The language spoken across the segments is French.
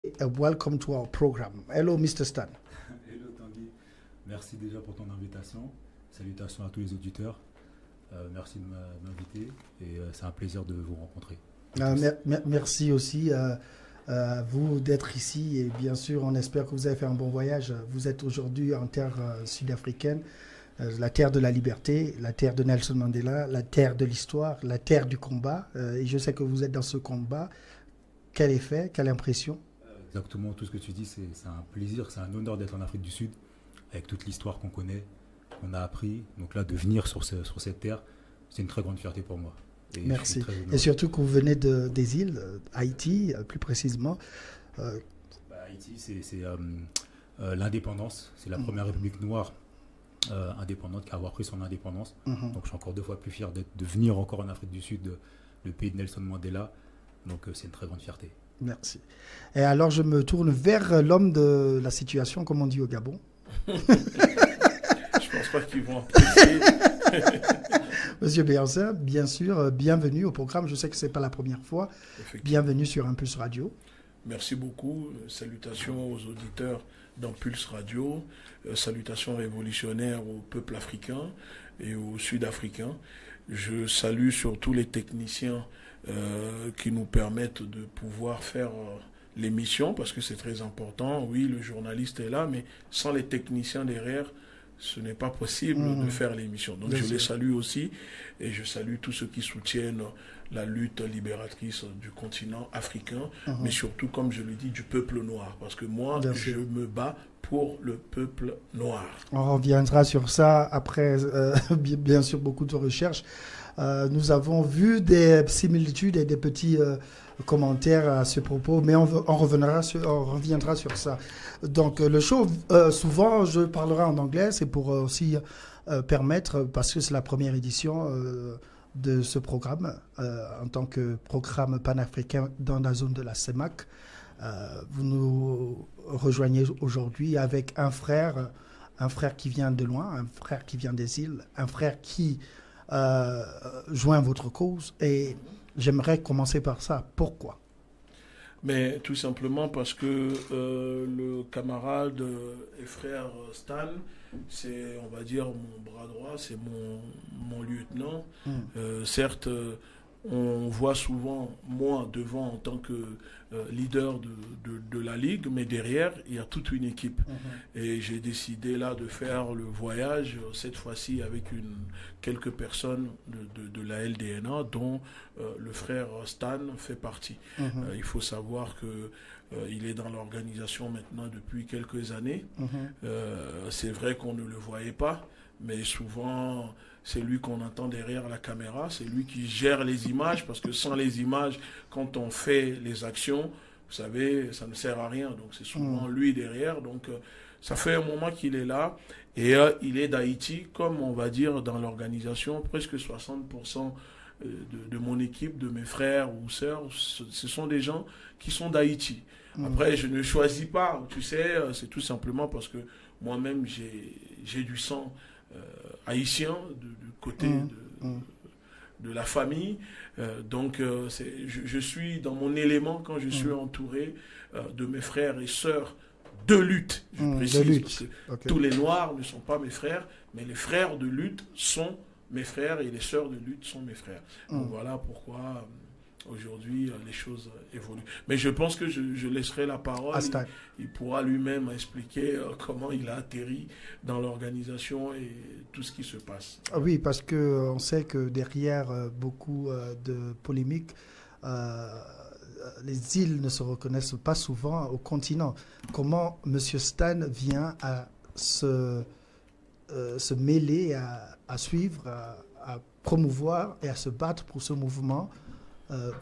Welcome to our program. Hello, Mr. Stan. Hello Tanguy, merci déjà pour ton invitation. Salutations à tous les auditeurs. Merci de m'inviter et c'est un plaisir de vous rencontrer. Merci aussi à vous d'être ici et bien sûr, on espère que vous avez fait un bon voyage. Vous êtes aujourd'hui en terre sud-africaine, la terre de la liberté, la terre de Nelson Mandela, la terre de l'histoire, la terre du combat. Et je sais que vous êtes dans ce combat. Quel effet, quelle impression? Exactement, tout ce que tu dis, c'est un plaisir, c'est un honneur d'être en Afrique du Sud, avec toute l'histoire qu'on connaît, qu'on a appris. Donc là, de venir sur cette terre, c'est une très grande fierté pour moi. Et merci. Et surtout que vous venez des îles, Haïti, plus précisément. Haïti, c'est l'indépendance. C'est la première république noire indépendante qui a avoir pris son indépendance. Donc je suis encore 2 fois plus fier de venir encore en Afrique du Sud, le pays de Nelson Mandela. Donc c'est une très grande fierté. Merci. Et alors, je me tourne vers l'homme de la situation, comme on dit au Gabon. Je pense pas qu'ils vont apprécier. Monsieur Béancin, bien sûr, bienvenue au programme. Je sais que ce n'est pas la première fois. Bienvenue sur Impulse Radio. Merci beaucoup. Salutations aux auditeurs d'Impulse Radio. Salutations révolutionnaires au peuple africain et aux Sud-Africains. Je salue surtout les techniciens qui nous permettent de pouvoir faire l'émission parce que c'est très important. Oui, le journaliste est là, mais sans les techniciens derrière, ce n'est pas possible de faire l'émission. Donc je les salue aussi et je salue tous ceux qui soutiennent la lutte libératrice du continent africain, mais surtout, comme je le dis, du peuple noir. Parce que moi, je me bats pour le peuple noir. On reviendra sur ça après, bien sûr, beaucoup de recherches. Nous avons vu des similitudes et des petits commentaires à ce propos, mais on reviendra sur ça. Donc le show, souvent je parlerai en anglais, c'est pour aussi permettre, parce que c'est la première édition de ce programme, en tant que programme panafricain dans la zone de la CEMAC. Vous nous rejoignez aujourd'hui avec un frère qui vient de loin, un frère qui vient des îles, un frère qui joint votre cause, et j'aimerais commencer par ça. Pourquoi? Mais tout simplement parce que le camarade et frère Stan, c'est, on va dire, mon bras droit, c'est mon lieutenant. Certes, on voit souvent moi devant en tant que leader de la Ligue, mais derrière, il y a toute une équipe. Et j'ai décidé là de faire le voyage, cette fois-ci avec quelques personnes de la LDNA, dont le frère Stan fait partie. Il faut savoir que il est dans l'organisation maintenant depuis quelques années. C'est vrai qu'on ne le voyait pas, mais souvent c'est lui qu'on entend derrière la caméra, c'est lui qui gère les images, parce que sans les images, quand on fait les actions, vous savez, ça ne sert à rien. Donc c'est souvent lui derrière. Donc ça fait un moment qu'il est là, et il est d'Haïti, comme on va dire dans l'organisation, presque 60% de mon équipe, de mes frères ou sœurs, ce sont des gens qui sont d'Haïti. Après, je ne choisis pas, tu sais, c'est tout simplement parce que moi-même, j'ai du sang haïtien du côté de la famille. Donc, je suis dans mon élément quand je suis entouré de mes frères et sœurs de lutte. Je précise, parce que tous les Noirs ne sont pas mes frères, mais les frères de lutte sont mes frères et les sœurs de lutte sont mes frères. Donc, voilà pourquoi aujourd'hui les choses évoluent. Mais je pense que je laisserai la parole. Il pourra lui-même expliquer comment il a atterri dans l'organisation et tout ce qui se passe. Oui, parce qu'on sait que derrière beaucoup de polémiques, les îles ne se reconnaissent pas souvent au continent. Comment M. Stan vient à se mêler, à suivre, à promouvoir et à se battre pour ce mouvement?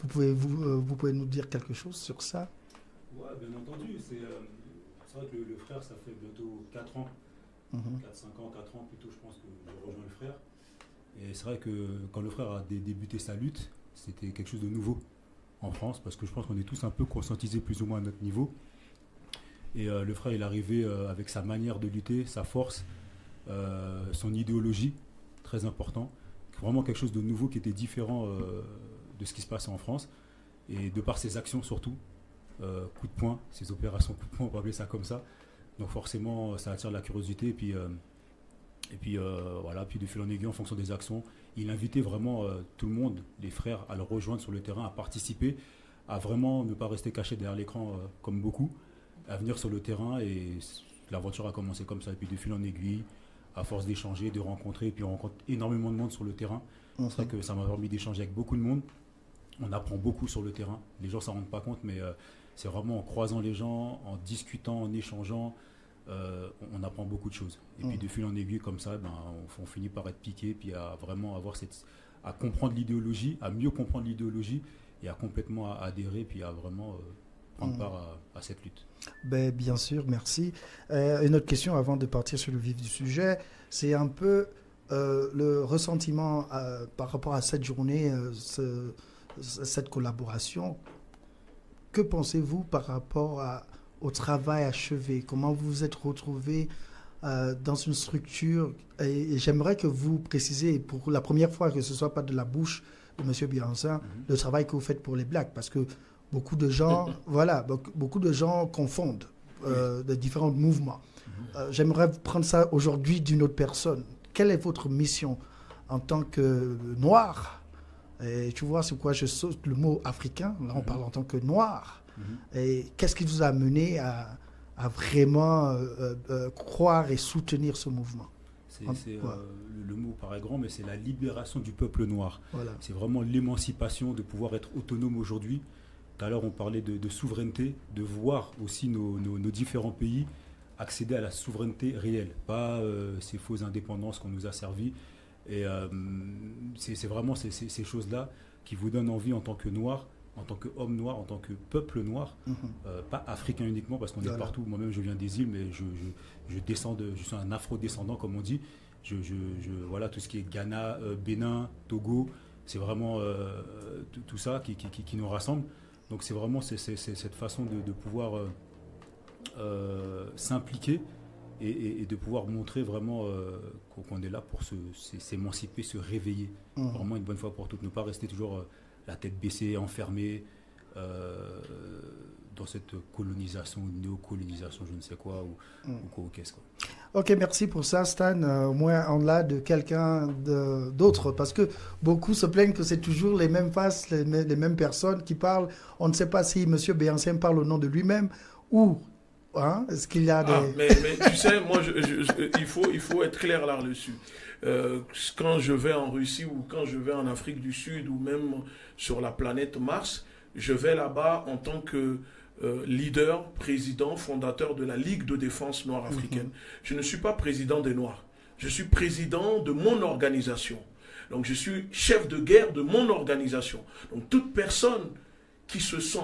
Vous pouvez nous dire quelque chose sur ça? Oui, bien entendu. C'est vrai que le frère, ça fait bientôt 4 ans. 4-5 ans, 4 ans plutôt, je pense que j'ai rejoint le frère. Et c'est vrai que quand le frère a débuté sa lutte, c'était quelque chose de nouveau en France, parce que je pense qu'on est tous un peu conscientisés plus ou moins à notre niveau. Et le frère, il est arrivé avec sa manière de lutter, sa force, son idéologie, très important. Vraiment quelque chose de nouveau qui était différent de ce qui se passait en France, et de par ses actions surtout. coup de poing, ces opérations coup de poing, on va appeler ça comme ça. Donc forcément, ça attire la curiosité. Voilà, puis de fil en aiguille, en fonction des actions, il invitait vraiment tout le monde, les frères, à le rejoindre sur le terrain, à participer, à vraiment ne pas rester caché derrière l'écran comme beaucoup, à venir sur le terrain. Et l'aventure a commencé comme ça. Et puis de fil en aiguille, à force d'échanger, de rencontrer, et puis on rencontre énormément de monde sur le terrain. C'est vrai que ça m'a permis d'échanger avec beaucoup de monde. On apprend beaucoup sur le terrain. Les gens ne s'en rendent pas compte, mais c'est vraiment en croisant les gens, en discutant, en échangeant, on apprend beaucoup de choses. Et puis de fil en aiguille, comme ça, on finit par être piqué, puis à vraiment à comprendre l'idéologie, à mieux comprendre l'idéologie, et à complètement adhérer, puis à vraiment prendre part à cette lutte. Ben, bien sûr, merci. Une autre question avant de partir sur le vif du sujet, c'est un peu le ressentiment par rapport à cette journée, cette collaboration. Que pensez-vous par rapport au travail achevé? Comment vous vous êtes retrouvés dans une structure? Et j'aimerais que vous précisiez pour la première fois, que ce ne soit pas de la bouche de M. Biancin, le travail que vous faites pour les Blacks, parce que beaucoup de gens, beaucoup de gens confondent de différents mouvements. J'aimerais prendre ça aujourd'hui d'une autre personne. Quelle est votre mission en tant que noir? Et tu vois, c'est quoi je saute le mot africain. Là, on parle en tant que noir. Et qu'est-ce qui vous a amené à vraiment croire et soutenir ce mouvement? Le mot paraît grand, mais c'est la libération du peuple noir. Voilà. C'est vraiment l'émancipation, de pouvoir être autonome aujourd'hui. Tout à l'heure, on parlait de souveraineté, de voir aussi nos différents pays accéder à la souveraineté réelle, pas ces fausses indépendances qu'on nous a servies. Et c'est vraiment ces choses-là qui vous donnent envie en tant que noir, en tant qu'homme noir, en tant que peuple noir, pas africain uniquement, parce qu'on est partout. Moi-même, je viens des îles, mais je suis un afro-descendant, comme on dit. Voilà, tout ce qui est Ghana, Bénin, Togo, c'est vraiment tout ça qui nous rassemble. Donc c'est vraiment cette façon de pouvoir s'impliquer et de pouvoir montrer vraiment qu'on est là pour s'émanciper, se réveiller. Vraiment une bonne fois pour toutes. Ne pas rester toujours la tête baissée, enfermé dans cette colonisation, néocolonisation, je ne sais quoi, ou quoi, ou qu'est-ce quoi. Ok, merci pour ça, Stan. Au moins, on l'a de quelqu'un d'autre, parce que beaucoup se plaignent que c'est toujours les mêmes faces, les mêmes personnes qui parlent. On ne sait pas si M. Biancin parle au nom de lui-même ou... Hein, est-ce qu'il y a des... mais tu sais, moi, il faut être clair là-dessus. Quand je vais en Russie ou quand je vais en Afrique du Sud ou même sur la planète Mars, je vais là-bas en tant que leader, président, fondateur de la Ligue de défense noire africaine. Je ne suis pas président des Noirs. Je suis président de mon organisation. Donc je suis chef de guerre de mon organisation. Donc toute personne qui se sent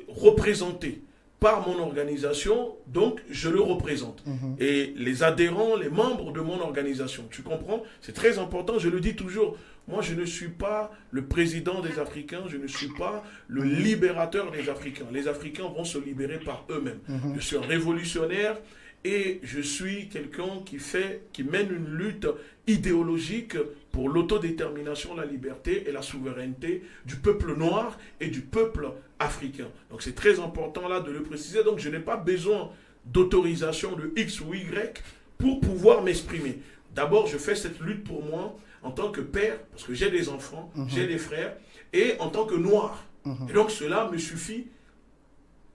représentée par mon organisation, donc je le représente. Et les adhérents, les membres de mon organisation, tu comprends? C'est très important, je le dis toujours. Moi, je ne suis pas le président des Africains, je ne suis pas le libérateur des Africains. Les Africains vont se libérer par eux-mêmes. Je suis un révolutionnaire et je suis quelqu'un qui mène une lutte idéologique pour l'autodétermination, la liberté et la souveraineté du peuple noir et du peuple africain. Donc c'est très important là de le préciser. Donc je n'ai pas besoin d'autorisation de X ou Y pour pouvoir m'exprimer. D'abord, je fais cette lutte pour moi en tant que père, parce que j'ai des enfants, j'ai des frères, et en tant que noir. Et donc cela me suffit.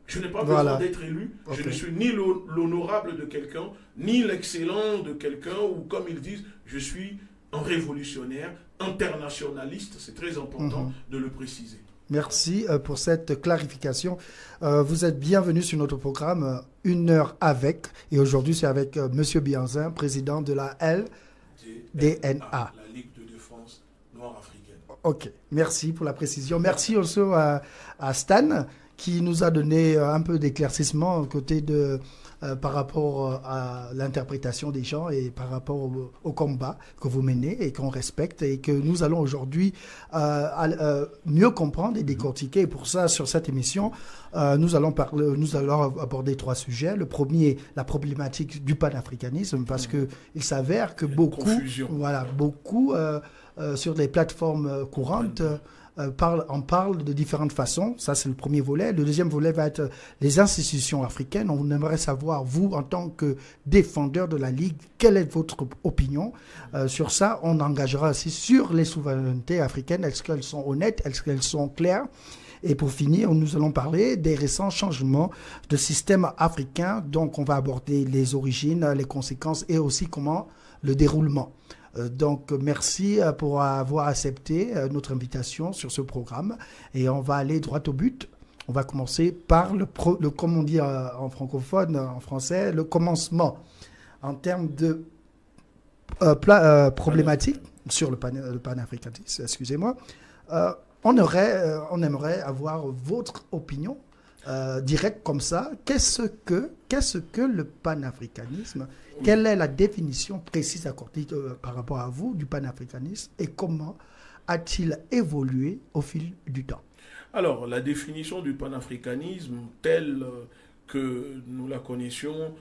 Je n'ai pas besoin d'être élu. Je ne suis ni l'honorable de quelqu'un, ni l'excellent de quelqu'un, ou comme ils disent, je suis un révolutionnaire, internationaliste. C'est très important de le préciser. Merci pour cette clarification. Vous êtes bienvenue sur notre programme Une heure avec. Et aujourd'hui, c'est avec M. Biancin, président de la LDNA. La Ligue de défense noire africaine. Ok, merci pour la précision. Merci aussi à Stan, qui nous a donné un peu d'éclaircissement par rapport à l'interprétation des gens et par rapport au combat que vous menez et qu'on respecte et que nous allons aujourd'hui mieux comprendre et décortiquer. Et pour ça, sur cette émission, nous allons aborder 3 sujets. Le premier, la problématique du panafricanisme, parce qu'il s'avère que beaucoup sur les plateformes courantes on parle de différentes façons. Ça, c'est le premier volet. Le deuxième volet va être les institutions africaines. On aimerait savoir, vous, en tant que défendeur de la Ligue, quelle est votre opinion sur ça. On engagera aussi sur les souverainetés africaines. Est-ce qu'elles sont honnêtes? Est-ce qu'elles sont claires? Et pour finir, nous allons parler des récents changements de système africain. Donc, on va aborder les origines, les conséquences et aussi comment le déroulement. Donc, merci pour avoir accepté notre invitation sur ce programme. Et on va aller droit au but. On va commencer par comme on dit en francophone, en français, le commencement. En termes de problématiques sur le panafricanisme, excusez-moi, on aimerait avoir votre opinion directe comme ça. Qu'est-ce que le panafricanisme? Quelle est la définition précise accordée par rapport à vous du panafricanisme et comment a-t-il évolué au fil du temps? Alors, la définition du panafricanisme telle que nous la connaissions,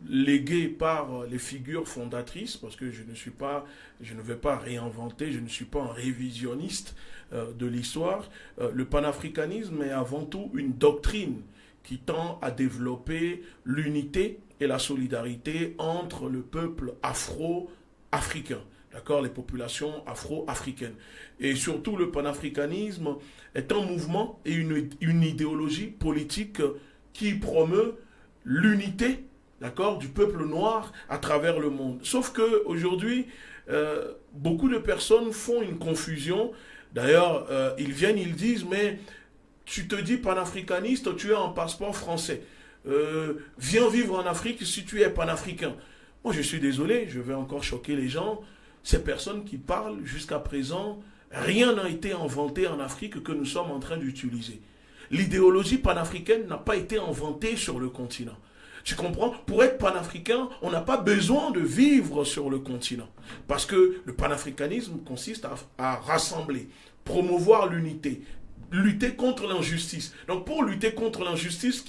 léguée par les figures fondatrices, parce que je ne vais pas réinventer, je ne suis pas un révisionniste de l'histoire. Le panafricanisme est avant tout une doctrine qui tend à développer l'unité et la solidarité entre le peuple afro-africain, d'accord, les populations afro-africaines. Et surtout, le panafricanisme est un mouvement et une idéologie politique qui promeut l'unité, d'accord, du peuple noir à travers le monde. Sauf qu'aujourd'hui, beaucoup de personnes font une confusion. D'ailleurs, ils disent, mais tu te dis panafricaniste, tu as un passeport français. Viens vivre en Afrique si tu es panafricain. Moi, je suis désolé, je vais encore choquer les gens. Ces personnes qui parlent jusqu'à présent, rien n'a été inventé en Afrique que nous sommes en train d'utiliser. L'idéologie panafricaine n'a pas été inventée sur le continent. Tu comprends? Pour être panafricain, on n'a pas besoin de vivre sur le continent. Parce que le panafricanisme consiste à rassembler, promouvoir l'unité, lutter contre l'injustice. Donc pour lutter contre l'injustice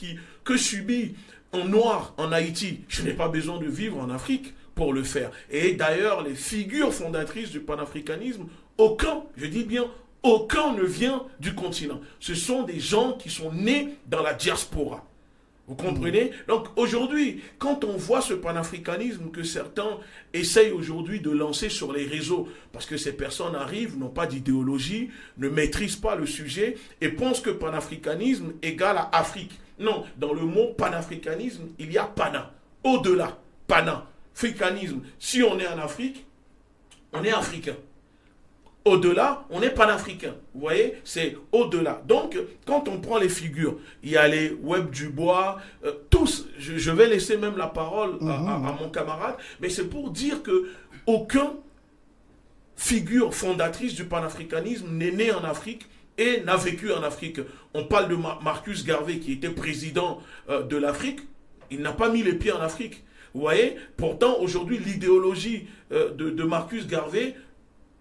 que subit un noir en Haïti, je n'ai pas besoin de vivre en Afrique pour le faire. Et d'ailleurs, les figures fondatrices du panafricanisme, aucun, je dis bien, aucun ne vient du continent. Ce sont des gens qui sont nés dans la diaspora. Vous comprenez? Donc aujourd'hui, quand on voit ce panafricanisme que certains essayent aujourd'hui de lancer sur les réseaux, parce que ces personnes arrivent, n'ont pas d'idéologie, ne maîtrisent pas le sujet et pensent que panafricanisme égale à Afrique. Non, dans le mot panafricanisme, il y a pana. Au-delà, pana, africanisme. Si on est en Afrique, on est africain. Au-delà, on est panafricain. Vous voyez, c'est au-delà. Donc, quand on prend les figures, il y a les Webb Dubois, tous, je vais laisser même la parole à mon camarade, mais c'est pour dire que aucun figure fondatrice du panafricanisme n'est né en Afrique et n'a vécu en Afrique. On parle de Marcus Garvey qui était président de l'Afrique, il n'a pas mis les pieds en Afrique. Vous voyez, pourtant aujourd'hui l'idéologie de Marcus Garvey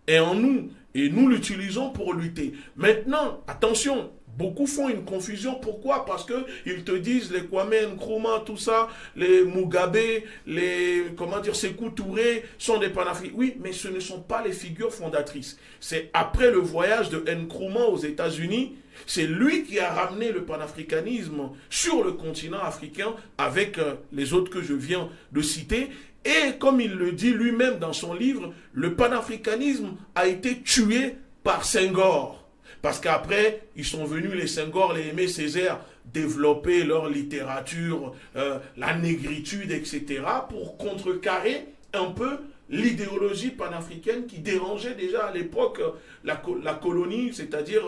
est en nous et nous l'utilisons pour lutter. Maintenant, attention, beaucoup font une confusion. Pourquoi? Parce qu'ils te disent les Kwame Nkrumah, tout ça, les Mugabe, les Sékou Touré sont des panafricains. Oui, mais ce ne sont pas les figures fondatrices. C'est après le voyage de Nkrumah aux États-Unis, c'est lui qui a ramené le panafricanisme sur le continent africain avec les autres que je viens de citer. Et comme il le dit lui-même dans son livre, le panafricanisme a été tué par Senghor. Parce qu'après, ils sont venus, les Senghor, les Aimé Césaire, développer leur littérature, la négritude, etc., pour contrecarrer un peu l'idéologie panafricaine qui dérangeait déjà à l'époque la colonie, c'est-à-dire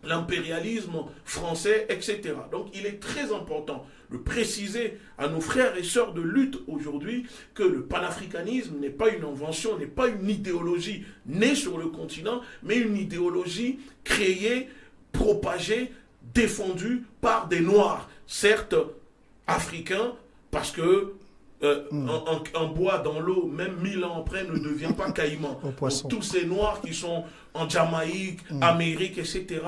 l'impérialisme français, etc. Donc il est très important de préciser à nos frères et sœurs de lutte aujourd'hui que le panafricanisme n'est pas une invention, n'est pas une idéologie née sur le continent, mais une idéologie créée, propagée, défendue par des Noirs, certes africains, parce que un bois dans l'eau, même 1000 ans après, ne devient pas caïman. Donc, tous ces Noirs qui sont en Jamaïque, Amérique, etc.,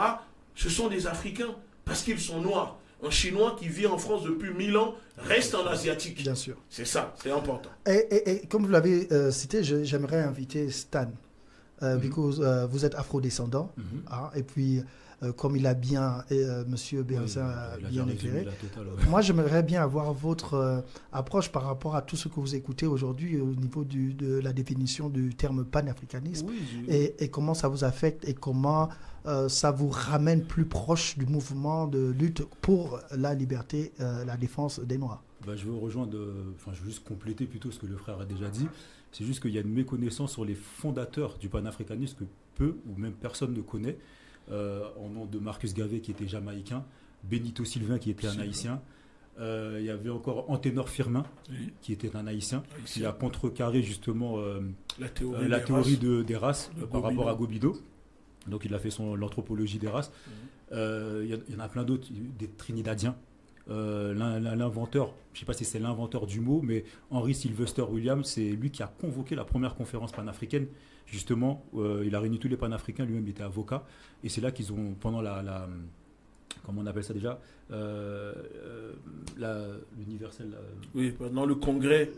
ce sont des Africains, parce qu'ils sont noirs. Un Chinois qui vit en France depuis 1000 ans reste un Asiatique. Bien sûr. C'est ça, c'est important. Et comme vous l'avez cité, j'aimerais inviter Stan because vous êtes afro-descendant, hein, et puis comme il a bien, Monsieur Béancin a bien éclairé, moi j'aimerais bien avoir votre approche par rapport à tout ce que vous écoutez aujourd'hui au niveau de la définition du terme panafricanisme, et comment ça vous affecte et comment ça vous ramène plus proche du mouvement de lutte pour la liberté, la défense des Noirs. Je veux rejoindre, je veux juste compléter plutôt ce que le frère a déjà dit. C'est juste qu'il y a une méconnaissance sur les fondateurs du panafricanisme que peu ou même personne ne connaît. En nom de Marcus Garvey qui était jamaïcain, Benito Sylvain qui était un haïtien, il y avait encore Anténor Firmin qui était un haïtien, qui a contrecarré justement la théorie des races par rapport à Gobineau. Donc il a fait l'anthropologie des races. Il y en a plein d'autres, des Trinidadiens. L'inventeur, je ne sais pas si c'est l'inventeur du mot, mais Henry Sylvester Williams, c'est lui qui a convoqué la première conférence panafricaine. Justement, il a réuni tous les panafricains, lui-même il était avocat, et c'est là qu'ils ont, pendant comment on appelle ça déjà, l'universel. Oui, pendant le congrès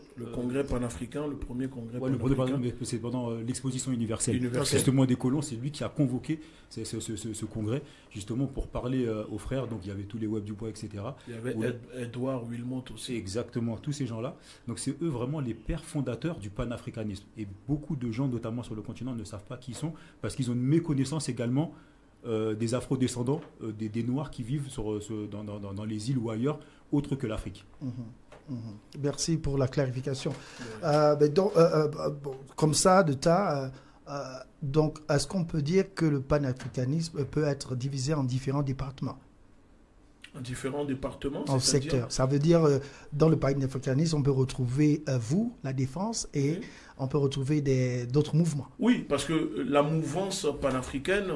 panafricain, le premier congrès panafricain. Mais c'est pendant l'exposition universelle. Justement des colons, c'est lui qui a convoqué ce congrès, justement pour parler aux frères. Donc il y avait tous les Web Dubois, etc. Il y avait Edouard Wilmot aussi. Exactement, tous ces gens-là. Donc c'est eux vraiment les pères fondateurs du panafricanisme. Et beaucoup de gens, notamment sur le continent, ne savent pas qui ils sont, parce qu'ils ont une méconnaissance également des afro-descendants, des Noirs qui vivent dans les îles ou ailleurs, autres que l'Afrique. Merci pour la clarification. Comme ça, de tas, donc, est-ce qu'on peut dire que le panafricanisme peut être divisé en différents départements? En différents départements, en secteurs. Ça veut dire, dans le panafricanisme, on peut retrouver vous, la défense, et on peut retrouver d'autres mouvements. Oui, parce que la mouvance panafricaine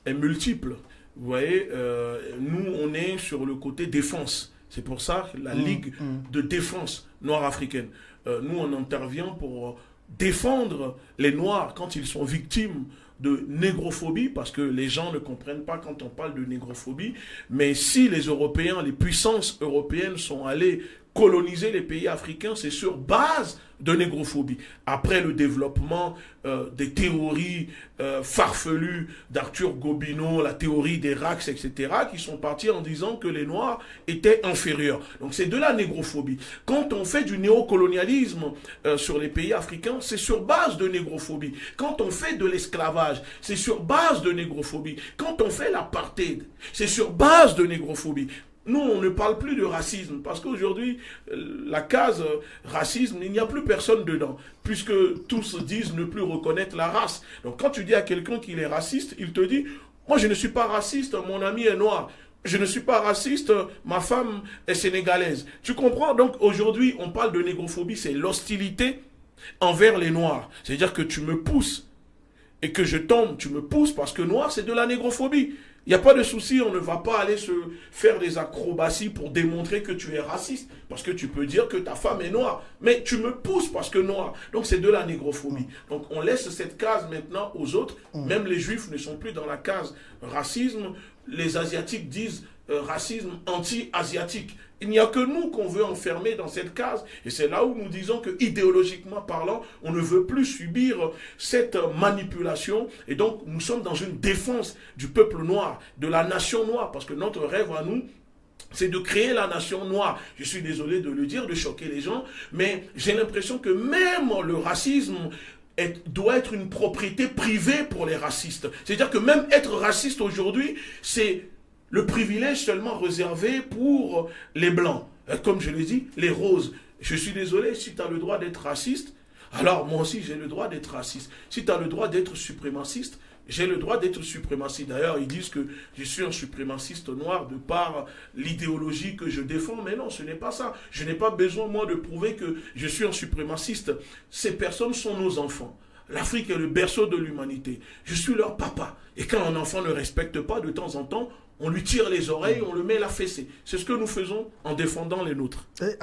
est multiple. Vous voyez, nous, on est sur le côté défense. C'est pour ça la Ligue de défense noire africaine. Nous, on intervient pour défendre les Noirs quand ils sont victimes de négrophobie, parce que les gens ne comprennent pas quand on parle de négrophobie. Mais si les Européens, les puissances européennes sont allées coloniser les pays africains, c'est sur base de négrophobie. Après le développement des théories farfelues d'Arthur Gobineau, la théorie des Rax, etc., qui sont partis en disant que les Noirs étaient inférieurs. Donc c'est de la négrophobie. Quand on fait du néocolonialisme sur les pays africains, c'est sur base de négrophobie. Quand on fait de l'esclavage, c'est sur base de négrophobie. Quand on fait l'apartheid, c'est sur base de négrophobie. Nous, on ne parle plus de racisme, parce qu'aujourd'hui, la case racisme, il n'y a plus personne dedans, puisque tous disent ne plus reconnaître la race. Donc quand tu dis à quelqu'un qu'il est raciste, il te dit « Moi, je ne suis pas raciste, mon ami est noir. Je ne suis pas raciste, ma femme est sénégalaise. » Tu comprends? Donc aujourd'hui, on parle de négrophobie, c'est l'hostilité envers les noirs. C'est-à-dire que tu me pousses et que je tombe, tu me pousses parce que noir, c'est de la négrophobie. Il n'y a pas de souci, on ne va pas aller se faire des acrobaties pour démontrer que tu es raciste. Parce que tu peux dire que ta femme est noire. Mais tu me pousses parce que noir. Donc c'est de la négrophobie. Donc on laisse cette case maintenant aux autres. Même les juifs ne sont plus dans la case racisme. Les asiatiques disent racisme anti-asiatique. Il n'y a que nous qu'on veut enfermer dans cette case. Et c'est là où nous disons que idéologiquement parlant, on ne veut plus subir cette manipulation. Et donc nous sommes dans une défense du peuple noir, de la nation noire. Parce que notre rêve à nous, c'est de créer la nation noire. Je suis désolé de le dire, de choquer les gens, mais j'ai l'impression que même le racisme doit être une propriété privée pour les racistes. C'est-à-dire que même être raciste aujourd'hui, c'est le privilège seulement réservé pour les blancs. Comme je l'ai dit, les roses. Je suis désolé, si tu as le droit d'être raciste, alors moi aussi j'ai le droit d'être raciste. Si tu as le droit d'être suprémaciste, j'ai le droit d'être suprémaciste. D'ailleurs, ils disent que je suis un suprémaciste noir de par l'idéologie que je défends. Mais non, ce n'est pas ça. Je n'ai pas besoin, moi, de prouver que je suis un suprémaciste. Ces personnes sont nos enfants. L'Afrique est le berceau de l'humanité. Je suis leur papa. Et quand un enfant ne respecte pas, de temps en temps, on lui tire les oreilles, on le met la fessée. C'est ce que nous faisons en défendant les nôtres. Et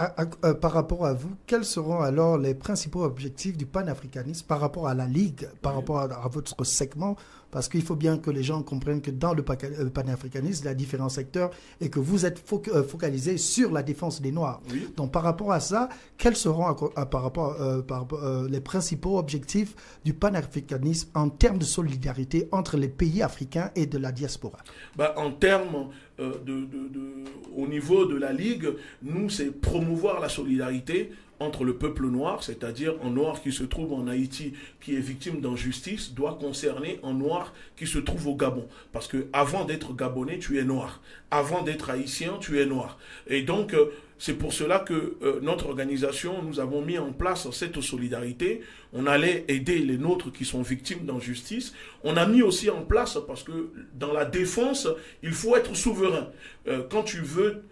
par rapport à vous, quels seront alors les principaux objectifs du panafricanisme par rapport à la Ligue, par rapport à votre segment Parce qu'il faut bien que les gens comprennent que dans le panafricanisme, il y a différents secteurs et que vous êtes focalisé sur la défense des Noirs. Oui. Donc, par rapport à ça, quels seront les principaux objectifs du panafricanisme en termes de solidarité entre les pays africains et de la diaspora? En termes au niveau de la Ligue, nous, c'est promouvoir la solidarité entre le peuple noir, c'est-à-dire un noir qui se trouve en Haïti, qui est victime d'injustice, doit concerner un noir qui se trouve au Gabon. Parce que avant d'être gabonais, tu es noir. Avant d'être haïtien, tu es noir. Et donc, c'est pour cela que notre organisation, nous avons mis en place cette solidarité. On allait aider les nôtres qui sont victimes d'injustice. On a mis aussi en place, parce que dans la défense, il faut être souverain. Quand tu veux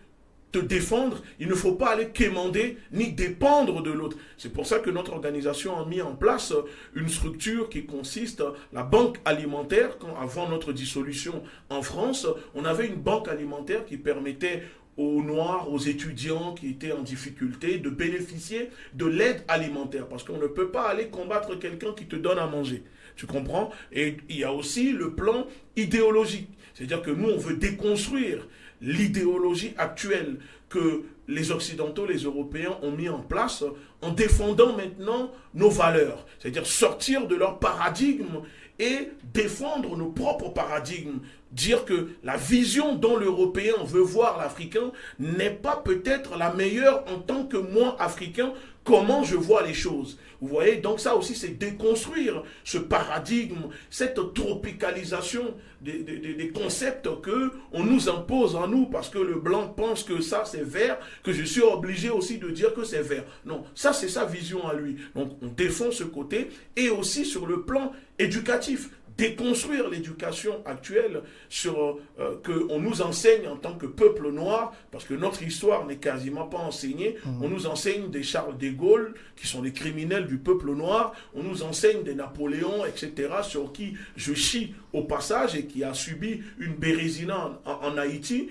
te défendre, il ne faut pas aller quémander ni dépendre de l'autre. C'est pour ça que notre organisation a mis en place une structure qui consiste la banque alimentaire. Avant notre dissolution en France, on avait une banque alimentaire qui permettait aux Noirs, aux étudiants qui étaient en difficulté de bénéficier de l'aide alimentaire. Parce qu'on ne peut pas aller combattre quelqu'un qui te donne à manger. Tu comprends? Et il y a aussi le plan idéologique. C'est-à-dire que nous, on veut déconstruire l'idéologie actuelle que les Occidentaux, les Européens ont mis en place en défendant maintenant nos valeurs. C'est-à-dire sortir de leur paradigme et défendre nos propres paradigmes. Dire que la vision dont l'Européen veut voir l'Africain n'est pas peut-être la meilleure en tant que moi, Africain, comment je vois les choses. Vous voyez, donc ça aussi, c'est déconstruire ce paradigme, cette tropicalisation des concepts qu'on nous impose en nous parce que le blanc pense que ça, c'est vert, que je suis obligé aussi de dire que c'est vert. Non, ça, c'est sa vision à lui. Donc, on défend ce côté et aussi sur le plan éducatif. Déconstruire l'éducation actuelle qu'on nous enseigne en tant que peuple noir, parce que notre histoire n'est quasiment pas enseignée. On nous enseigne des Charles de Gaulle, qui sont les criminels du peuple noir. On nous enseigne des Napoléons, etc., sur qui je chie au passage et qui a subi une bérésina en Haïti.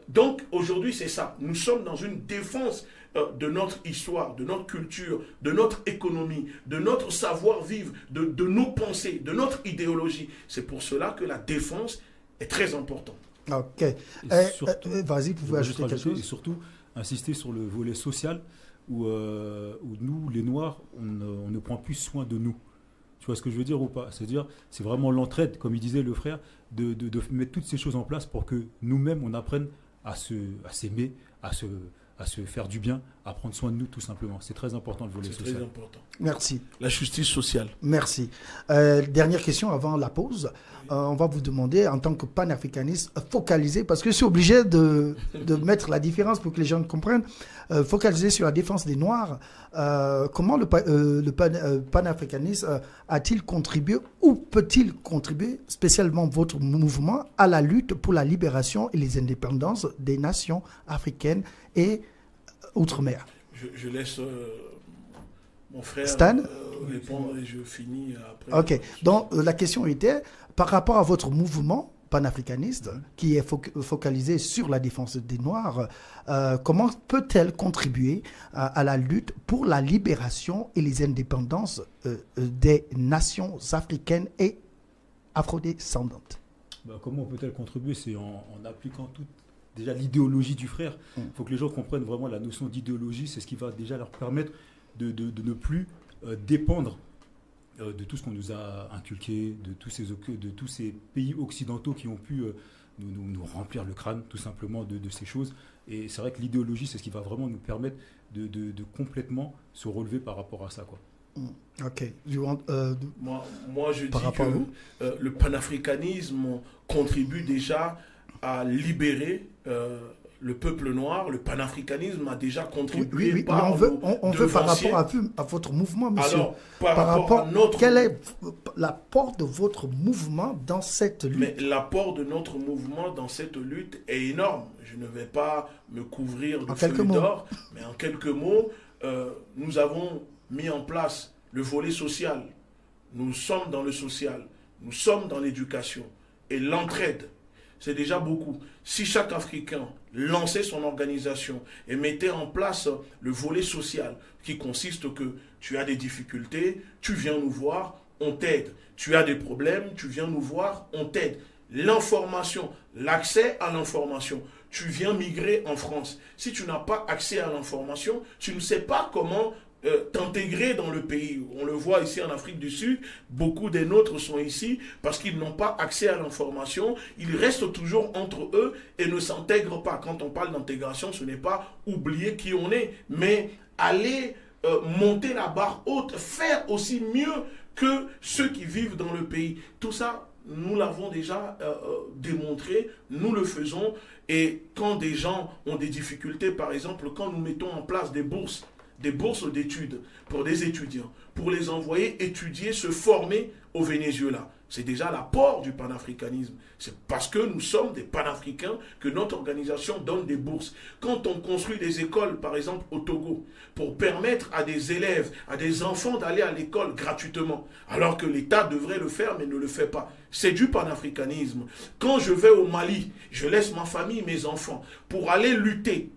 Donc, aujourd'hui, c'est ça. Nous sommes dans une défense de notre histoire, de notre culture, de notre économie, de notre savoir-vivre, de nos pensées, de notre idéologie. C'est pour cela que la défense est très importante. Ok. Vas-y, vous pouvez ajouter quelque chose. Et surtout, insister sur le volet social où nous, les Noirs, on ne prend plus soin de nous. Tu vois ce que je veux dire ou pas? C'est-à-dire, c'est vraiment l'entraide, comme il disait le frère, de mettre toutes ces choses en place pour que nous-mêmes, on apprenne à s'aimer, à se faire du bien, à prendre soin de nous tout simplement. C'est très important le volet social. C'est très important. Merci. La justice sociale. Merci. Dernière question avant la pause. On va vous demander, en tant que panafricaniste, focalisé, parce que je suis obligé de mettre la différence pour que les gens comprennent, focalisé sur la défense des Noirs, comment le panafricanisme a-t-il contribué ou peut-il contribuer, spécialement votre mouvement, à la lutte pour la libération et les indépendances des nations africaines et outre-mer? Je laisse mon frère Stan répondre et je finis après. Ok, donc la question était, par rapport à votre mouvement panafricaniste, qui est focalisé sur la défense des Noirs, comment peut-elle contribuer à la lutte pour la libération et les indépendances des nations africaines et afrodescendantes? Comment peut-elle contribuer? C'est en appliquant déjà l'idéologie du frère. Il faut que les gens comprennent vraiment la notion d'idéologie. C'est ce qui va déjà leur permettre de ne plus dépendre de tout ce qu'on nous a inculqué, de tous ces pays occidentaux qui ont pu nous remplir le crâne tout simplement de ces choses. Et c'est vrai que l'idéologie, c'est ce qui va vraiment nous permettre de complètement se relever par rapport à ça, quoi. Ok. Moi, je dis que le panafricanisme contribue déjà à libérer le peuple noir. Le panafricanisme a déjà contribué. Oui, on veut par rapport à votre mouvement, monsieur. Alors, par rapport à notre... Quel est l'apport de votre mouvement dans cette lutte? Mais l'apport de notre mouvement dans cette lutte est énorme. Je ne vais pas me couvrir de feuilles d'or, mais en quelques mots, nous avons mis en place le volet social. Nous sommes dans le social. Nous sommes dans l'éducation. Et l'entraide, c'est déjà beaucoup. Si chaque Africain lançait son organisation et mettait en place le volet social, qui consiste que tu as des difficultés, tu viens nous voir, on t'aide. Tu as des problèmes, tu viens nous voir, on t'aide. L'information, l'accès à l'information. Tu viens migrer en France. Si tu n'as pas accès à l'information, tu ne sais pas comment t'intégrer dans le pays. On le voit ici en Afrique du Sud, beaucoup des nôtres sont ici parce qu'ils n'ont pas accès à l'information. Ils restent toujours entre eux et ne s'intègrent pas. Quand on parle d'intégration, ce n'est pas oublier qui on est, mais aller monter la barre haute, faire aussi mieux que ceux qui vivent dans le pays. Tout ça, nous l'avons déjà démontré, nous le faisons. Et quand des gens ont des difficultés, par exemple, quand nous mettons en place des bourses d'études pour des étudiants, pour les envoyer étudier, se former au Venezuela. C'est déjà l'apport du panafricanisme. C'est parce que nous sommes des panafricains que notre organisation donne des bourses. Quand on construit des écoles, par exemple au Togo, pour permettre à des élèves, à des enfants d'aller à l'école gratuitement, alors que l'État devrait le faire mais ne le fait pas. C'est du panafricanisme. Quand je vais au Mali, je laisse ma famille, mes enfants, pour aller lutter,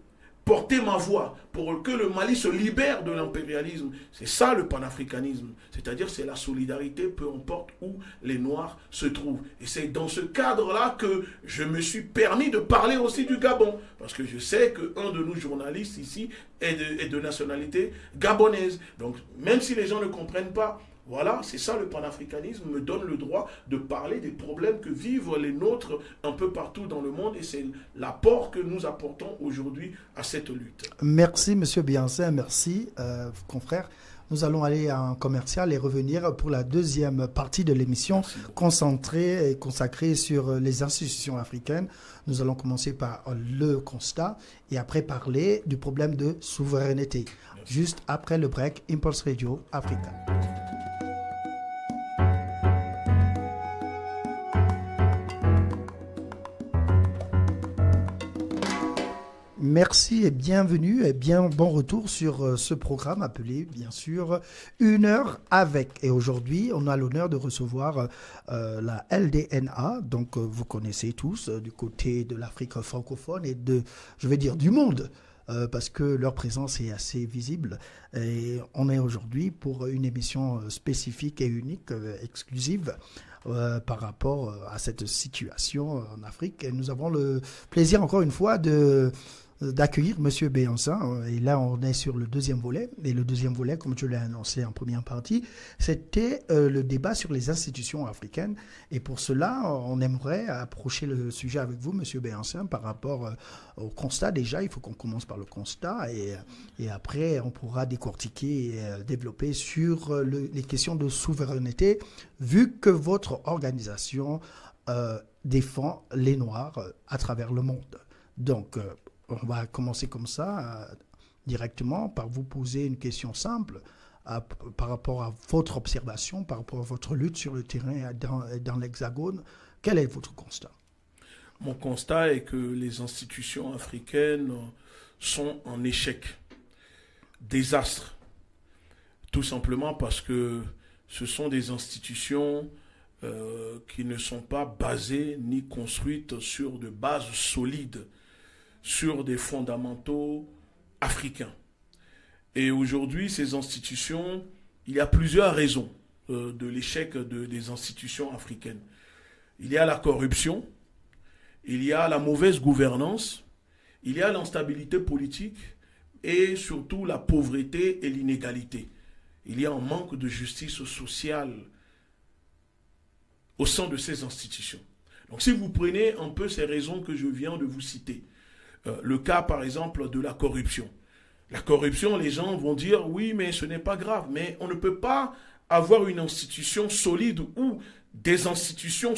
porter ma voix pour que le Mali se libère de l'impérialisme. C'est ça le panafricanisme. C'est-à-dire c'est la solidarité, peu importe où les Noirs se trouvent. Et c'est dans ce cadre-là que je me suis permis de parler aussi du Gabon. Parce que je sais qu'un de nos journalistes ici est de nationalité gabonaise. Donc même si les gens ne comprennent pas, voilà, c'est ça le panafricanisme, me donne le droit de parler des problèmes que vivent les nôtres un peu partout dans le monde et c'est l'apport que nous apportons aujourd'hui à cette lutte. Merci Monsieur Béancin, merci confrère. Nous allons aller en commercial et revenir pour la deuxième partie de l'émission concentrée et consacrée sur les institutions africaines. Nous allons commencer par le constat et après parler du problème de souveraineté. Merci. Juste après le break, Impulse Radio Africa. Merci et bienvenue et bien bon retour sur ce programme appelé bien sûr Une heure avec. Et aujourd'hui, on a l'honneur de recevoir la LDNA, donc vous connaissez tous du côté de l'Afrique francophone et je vais dire du monde, parce que leur présence est assez visible. Et on est aujourd'hui pour une émission spécifique et unique, exclusive. Par rapport à cette situation en Afrique. Et nous avons le plaisir encore une fois d'accueillir M. Béancin. Et là, on est sur le deuxième volet. Et le deuxième volet, comme je l'ai annoncé en première partie, c'était le débat sur les institutions africaines. Et pour cela, on aimerait approcher le sujet avec vous, M. Béancin, par rapport au constat. Déjà, il faut qu'on commence par le constat. Et après, on pourra décortiquer et développer sur les questions de souveraineté, vu que votre organisation défend les Noirs à travers le monde. Donc, on va commencer comme ça, directement, par vous poser une question simple par rapport à votre observation, par rapport à votre lutte sur le terrain dans l'Hexagone. Quel est votre constat? Mon constat est que les institutions africaines sont en échec, désastre. Tout simplement parce que ce sont des institutions qui ne sont pas basées ni construites sur de bases solides, sur des fondamentaux africains. Et aujourd'hui, ces institutions, il y a plusieurs raisons de l'échec des institutions africaines. Il y a la corruption, il y a la mauvaise gouvernance, il y a l'instabilité politique et surtout la pauvreté et l'inégalité. Il y a un manque de justice sociale au sein de ces institutions. Donc si vous prenez un peu ces raisons que je viens de vous citer, le cas par exemple de la corruption. La corruption, les gens vont dire oui mais ce n'est pas grave, mais on ne peut pas avoir une institution solide ou des institutions